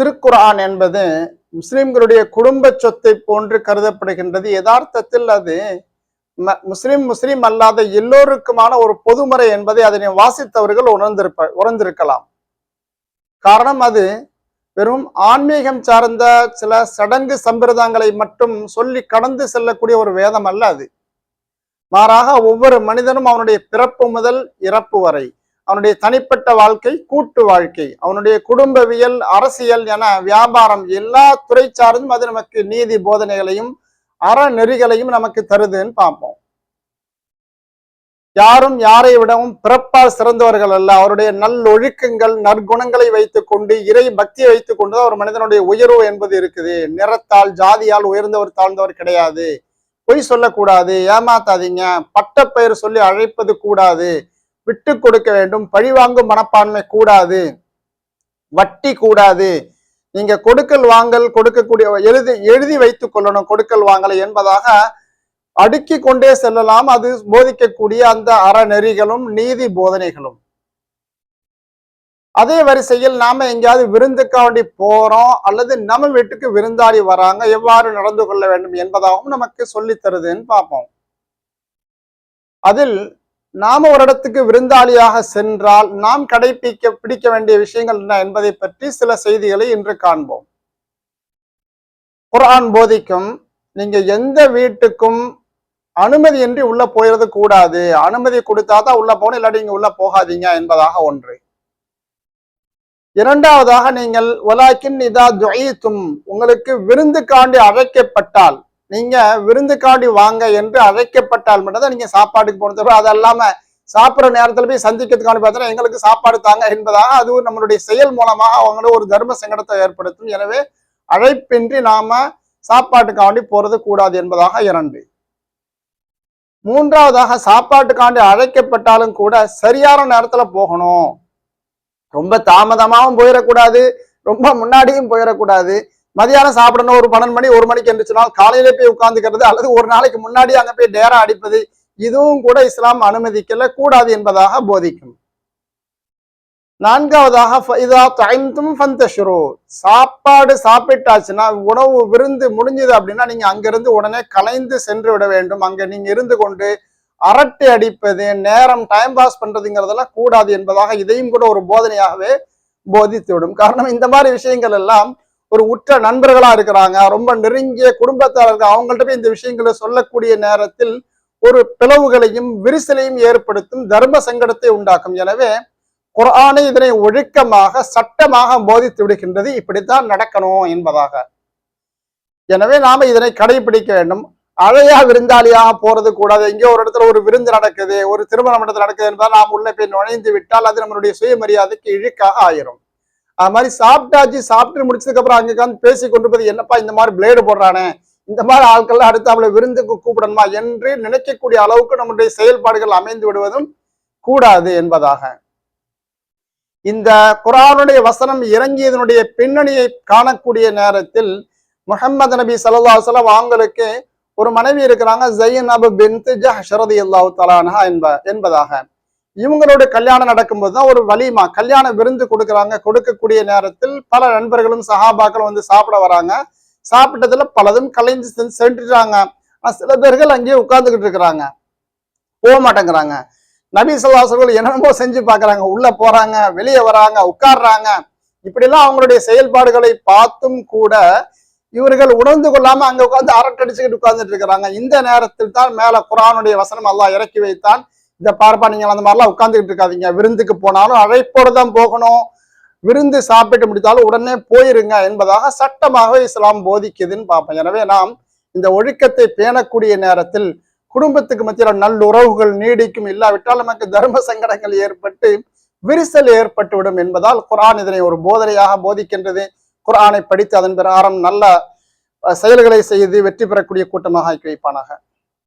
திருக்குர்ஆன் என்பது முஸ்லிம்களுடைய குடும்ப சொத்தை போன்று கருதப்படுகின்றது. யதார்த்தத்தில் அது முஸ்லிம் அல்லாத எல்லோருக்குமான ஒரு பொதுமுறை என்பதை அதனை வாசித்தவர்கள் உணர்ந்திருக்கலாம். காரணம், அது வெறும் ஆன்மீகம் சார்ந்த சில சடங்கு சம்பிரதாயங்களை மட்டும் சொல்லி கடந்து செல்லக்கூடிய ஒரு வேதம் அல்ல அது. மாறாக ஒவ்வொரு மனிதனும் அவனுடைய பிறப்பு முதல் இறப்பு வரை, அவனுடைய தனிப்பட்ட வாழ்க்கை, கூட்டு வாழ்க்கை, அவனுடைய குடும்பவியல், அரசியல் என வியாபாரம் எல்லா துறை சார்ந்தும் அது நமக்கு நீதி போதனைகளையும் அறநெறிகளையும் நமக்கு தருதுன்னு பார்ப்போம். யாரும் யாரை விடவும் பிறப்பால் சிறந்தவர்கள் அல்ல. அவருடைய நல்லொழுக்கங்கள், நற்குணங்களை வைத்துக் கொண்டு, இறை பக்தியை வைத்துக் கொண்டுதான் ஒரு மனிதனுடைய உயர்வு என்பது இருக்குது. நிறத்தால், ஜாதியால் உயர்ந்தவர் தாழ்ந்தவர் கிடையாது. பொய் சொல்லக்கூடாது, ஏமாத்தாதீங்க, பட்டப்பெயர் சொல்லி அழைப்பது கூடாது, விட்டு கொடுக்க வேண்டும், பழிவாங்கும் மனப்பான்மை கூடாது, வட்டி கூடாது, நீங்க கொடுக்கல் வாங்கல் கொடுக்கக்கூடிய எழுதி வைத்துக் கொள்ளணும் கொடுக்கல் வாங்கலை என்பதாக அடுக்கி கொண்டே செல்லலாம். அது போதிக்கக்கூடிய அந்த அறநெறிகளும் நீதி போதனைகளும். அதே வரிசையில் நாம எங்கேயாவது விருந்துக்காண்டி போறோம் அல்லது நம்ம வீட்டுக்கு விருந்தாளி வராங்க, எவ்வாறு நடந்து கொள்ள வேண்டும் என்பதாகவும் நமக்கு சொல்லி தருதுன்னு பார்ப்போம். அதில் நாம ஒரு இடத்துக்கு விருந்தாளியாக சென்றால் நாம் பிடிக்க வேண்டிய விஷயங்கள் என்ன என்பதை பற்றி சில செய்திகளை இன்று காண்போம். குர்ஆன் போதிக்கும், நீங்க எந்த வீட்டுக்கும் அனுமதியின்றி உள்ள போயிறது கூடாது, அனுமதி கொடுத்தாதான் உள்ள போகணும், இல்லாட்டி நீங்க உள்ள போகாதீங்க என்பதாக ஒன்று. இரண்டாவதாக, நீங்கள் வலாக்கின் இதா துஈத்தும், உங்களுக்கு விருந்துக்காண்டி அழைக்கப்பட்டால், நீங்க விருந்துக்காண்டி வாங்க என்று அழைக்கப்பட்டால் மட்டும்தான் நீங்க சாப்பாட்டுக்கு போனது. அது இல்லாம சாப்பிட்ற நேரத்துல போய் சந்திக்கிறதுக்காண்டி பார்த்தா எங்களுக்கு சாப்பாடு தாங்க என்பதாக அதுவும் நம்மளுடைய செயல் மூலமாக அவங்களும் ஒரு தர்ம சங்கடத்தை ஏற்படுத்தும். எனவே அழைப்பின்றி நாம சாப்பாட்டுக்காண்டி போறது கூடாது என்பதாக 2. மூன்றாவதாக, சாப்பாட்டுக்காண்டி அழைக்கப்பட்டாலும் கூட சரியான நேரத்துல போகணும். ரொம்ப தாமதமாகவும் போயிடக்கூடாது, ரொம்ப முன்னாடியும் போயிடக்கூடாது. மதியானம் சாப்பிடணும், ஒரு 12 மணி 1 மணிக்கு எந்திரிச்சுனால் காலையிலே போய் உட்கார்ந்துக்கிறது அல்லது ஒரு நாளைக்கு முன்னாடி அங்க போய் டேரா அடிப்பது, இதுவும் கூட இஸ்லாம் அனுமதிக்கல, கூடாது என்பதாக போதிக்கும். நான்காவதாக, சாப்பாடு சாப்பிட்டாச்சுன்னா, உணவு விருந்து முடிஞ்சது அப்படின்னா நீங்க அங்கிருந்து உடனே கலைந்து சென்று விட வேண்டும். அங்க நீங்க இருந்து கொண்டு அரட்டை அடிப்பது, நேரம் டைம் பாஸ் பண்றதுங்கிறதெல்லாம் கூடாது என்பதாக இதையும் கூட ஒரு போதனையாகவே போதித்து விடும். காரணம், இந்த மாதிரி விஷயங்கள் எல்லாம் ஒரு உற்ற நண்பர்களா இருக்கிறாங்க, ரொம்ப நெருங்கிய குடும்பத்தாரர்கள், அவங்கள்ட்ட போய் இந்த விஷயங்களை சொல்லக்கூடிய நேரத்தில் ஒரு பிளவுகளையும் விரிசலையும் ஏற்படுத்தும், தர்ம சங்கடத்தை உண்டாக்கும். எனவே குர்ஆனை இதனை ஒழுக்கமாக சட்டமாக போதித்து விடுகின்றது, இப்படித்தான் நடக்கணும் என்பதாக. எனவே நாம இதனை கடைபிடிக்க வேண்டும். அழையா விருந்தாளியாக போறது கூடாது. எங்கேயோ ஒரு இடத்துல ஒரு விருந்து நடக்குது, ஒரு திருமண மண்டபத்தில் நடக்குது என்பதால் நாம் உள்ள போய் நுழைந்து விட்டால் அது நம்மளுடைய சுயமரியாதைக்கு இழுக்காக ஆயிரும். அது மாதிரி சாப்பிட்டு முடிச்சதுக்கு அப்புறம் அங்க உட்காந்து பேசி கொண்டிருப்பது, என்னப்பா இந்த மாதிரி பிளேடு போடுறானே, இந்த மாதிரி ஆட்கள் அடுத்து அவளை விருந்துக்கு கூப்பிடணுமா என்று நினைக்கக்கூடிய அளவுக்கு நம்முடைய செயல்பாடுகள் அமைந்து விடுவதும் கூடாது என்பதாக. இந்த குர்ஆனுடைய வசனம் இறங்கியதனுடைய பின்னணியை காணக்கூடிய நேரத்தில் முஹம்மது நபி ஸல்லல்லாஹு அலைஹி வஸல்லம் அவங்களுக்கு ஒரு மனைவி இருக்கிறாங்க, ஸைனப் பின்த் ஜஹ்ஷ் ரலியல்லாஹு தஆலா அன்ஹா என்பதாக. இவங்களோட கல்யாணம் நடக்கும்போது தான் ஒரு வலிமா, கல்யாண விருந்து கொடுக்குறாங்க. கொடுக்கக்கூடிய நேரத்தில் பல நண்பர்களும் சஹாபாக்களும் வந்து சாப்பிட வராங்க. சாப்பிட்டதுல பலதும் கலைஞ்சு சென்றுட்டாங்க. சில பேர்கள் அங்கேயே உட்கார்ந்துகிட்டு இருக்கிறாங்க, போக மாட்டேங்கிறாங்க. நபி ஸல்லல்லாஹு அலைஹி வஸல்லம் என்னென்னமோ செஞ்சு பார்க்கறாங்க, உள்ள போறாங்க, வெளியே வராங்க, உட்கார்றாங்க. இப்படிலாம் அவங்களுடைய செயல்பாடுகளை பார்த்தும் கூட இவர்கள் உணர்ந்து கொள்ளாம அங்க உட்கார்ந்து அரட்டடிச்சுக்கிட்டு உட்கார்ந்துட்டு இருக்கிறாங்க. இந்த நேரத்தில் தான் மேல குர்ஆனுடைய வசனம் அல்லாஹ் இறக்கி வைத்தான், இந்த பார்ப்பா நீங்க அந்த மாதிரிலாம் உட்கார்ந்துகிட்டு இருக்காதீங்க, விருந்துக்கு போனாலும் அழைப்போடு தான் போகணும், விருந்து சாப்பிட்டு முடித்தாலும் உடனே போயிருங்க என்பதாக சட்டமாக இஸ்லாம் போதிக்குதுன்னு பார்ப்போம். எனவே நாம் இந்த ஒழுக்கத்தை பேணக்கூடிய நேரத்தில் குடும்பத்துக்கு மத்தியில் நல்லுறவுகள் நீடிக்கும், இல்லாவிட்டால் நமக்கு தர்ம சங்கடங்கள் ஏற்பட்டு விரிசல் ஏற்பட்டுவிடும் என்பதால் குர்ஆன் இதனை ஒரு போதனையாக போதிக்கின்றது. குர்ஆனை படித்து அதன் பிரகாரம் நல்ல செயல்களை செய்து வெற்றி பெறக்கூடிய கூட்டமாக ஆக்கி வைப்பானாக.